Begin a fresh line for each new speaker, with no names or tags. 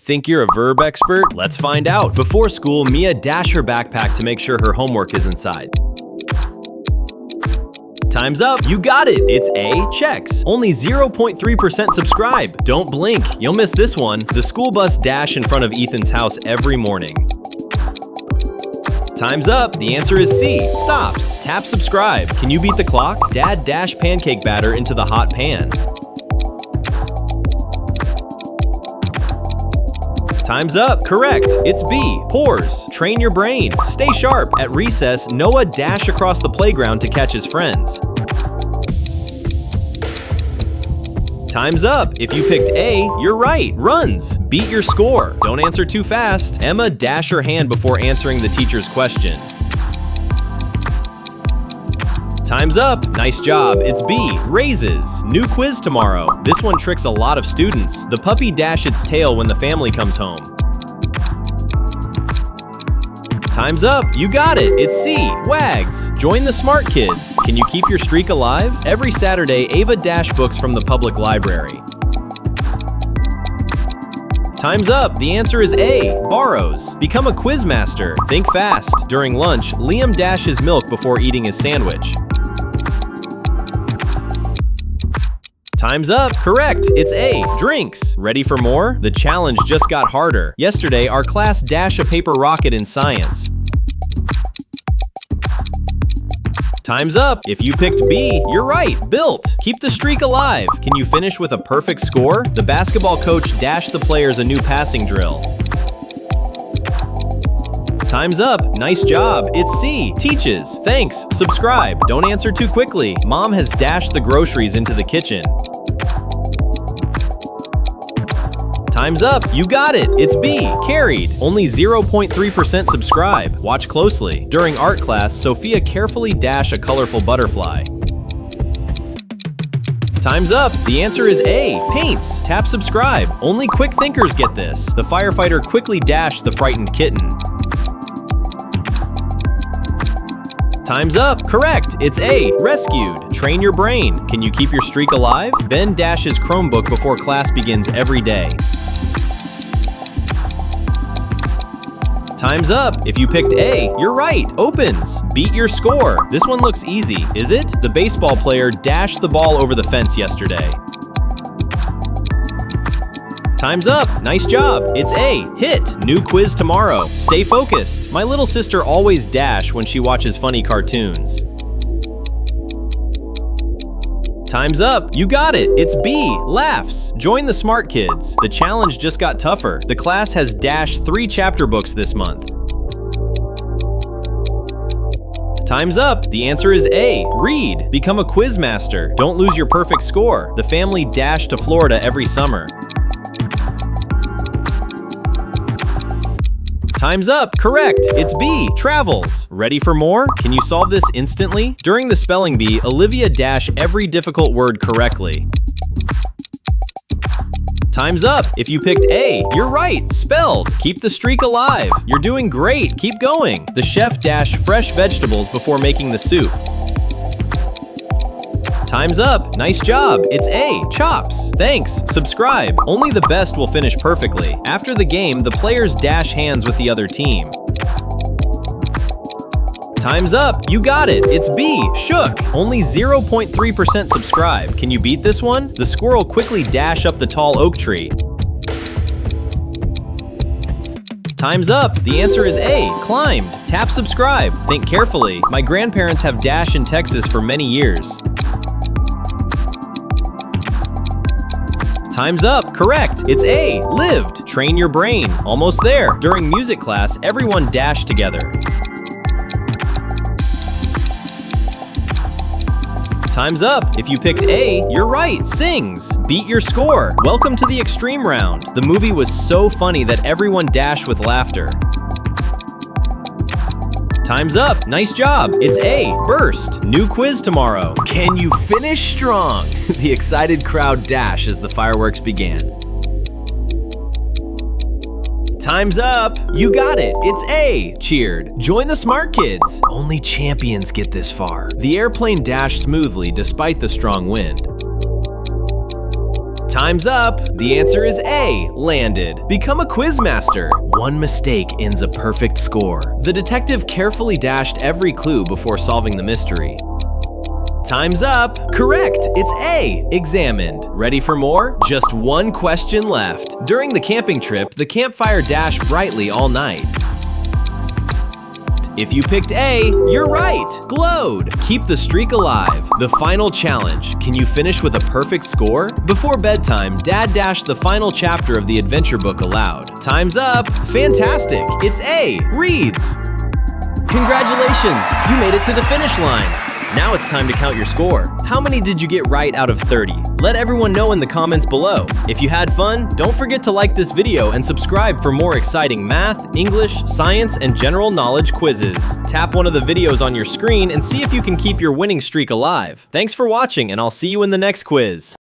Think you're a verb expert? Let's find out. Before school, Mia dashed her backpack to make sure her homework is inside. Time's up. You got it. It's A, checks. Only 0.3% subscribe. Don't blink. You'll miss this one. The school bus dash in front of Ethan's house every morning. Time's up. The answer is C, stops. Tap subscribe. Can you beat the clock? Dad dashed pancake batter into the hot pan. Time's up. Correct. It's B, pores. Train your brain. Stay sharp. At recess, Noah dashed across the playground to catch his friends. Time's up. If you picked A, you're right. Runs. Beat your score. Don't answer too fast. Emma dashed her hand before answering the teacher's question. Time's up. Nice job. It's B, raises. New quiz tomorrow. This one tricks a lot of students. The puppy dashed its tail when the family comes home. Time's up. You got it. It's C, wags. Join the smart kids. Can you keep your streak alive? Every Saturday, Ava dashed books from the public library. Time's up. The answer is A, borrows. Become a quiz master. Think fast. During lunch, Liam dashes milk before eating his sandwich. Time's up. Correct. It's A, drinks. Ready for more? The challenge just got harder. Yesterday, our class dashed a paper rocket in science. Time's up. If you picked B, you're right. Built. Keep the streak alive. Can you finish with a perfect score? The basketball coach dashed the players a new passing drill. Time's up. Nice job. It's C, teaches. Thanks. Subscribe. Don't answer too quickly. Mom has dashed the groceries into the kitchen. Time's up. You got it. It's B, carried. Only 0.3% subscribe. Watch closely. During art class, Sophia carefully dashed a colorful butterfly. Time's up. The answer is A, paints. Tap subscribe. Only quick thinkers get this. The firefighter quickly dashed the frightened kitten. Time's up. Correct. It's A, rescued. Train your brain. Can you keep your streak alive? Ben dashes Chromebook before class begins every day. Time's up. If you picked A, you're right. Opens. Beat your score. This one looks easy, is it? The baseball player dashed the ball over the fence yesterday. Time's up. Nice job. It's A, hit. New quiz tomorrow. Stay focused. My little sister always dash when she watches funny cartoons. Time's up. You got it. It's B, laughs. Join the smart kids. The challenge just got tougher. The class has dashed 3 chapter books this month. Time's up. The answer is A, read. Become a quiz master. Don't lose your perfect score. The family dashed to Florida every summer. Time's up. Correct. It's B, travels. Ready for more? Can you solve this instantly? During the spelling bee, Olivia dashed every difficult word correctly. Time's up. If you picked A, you're right. Spelled. Keep the streak alive. You're doing great. Keep going. The chef dashed fresh vegetables before making the soup. Time's up. Nice job. It's A, chops. Thanks. Subscribe. Only the best will finish perfectly. After the game, the players dash hands with the other team. Time's up. You got it. It's B, shook. Only 0.3% subscribe. Can you beat this one? The squirrel quickly dashed up the tall oak tree. Time's up. The answer is A, climbed. Tap subscribe. Think carefully. My grandparents have dashed in Texas for many years. Time's up. Correct. It's A, lived. Train your brain. Almost there. During music class, everyone dashed together. Time's up. If you picked A, you're right. Sings. Beat your score. Welcome to the extreme round. The movie was so funny that everyone dashed with laughter. Time's up. Nice job. It's A, burst. New quiz tomorrow. Can you finish strong? The excited crowd dashed as the fireworks began. Time's up. You got it. It's A, cheered. Join the smart kids. Only champions get this far. The airplane dashed smoothly despite the strong wind. Time's up! The answer is A, landed. Become a quiz master. One mistake ends a perfect score. The detective carefully dashed every clue before solving the mystery. Time's up! Correct! It's A, examined. Ready for more? Just one question left. During the camping trip, the campfire dashed brightly all night. If you picked A, you're right! Glowed! Keep the streak alive. The final challenge. Can you finish with a perfect score? Before bedtime, Dad dashed the final chapter of the adventure book aloud. Time's up! Fantastic! It's A, reads! Congratulations! You made it to the finish line! Now it's time to count your score. How many did you get right out of 30? Let everyone know in the comments below. If you had fun, don't forget to like this video and subscribe for more exciting math, English, science, and general knowledge quizzes. Tap one of the videos on your screen and see if you can keep your winning streak alive. Thanks for watching, and I'll see you in the next quiz.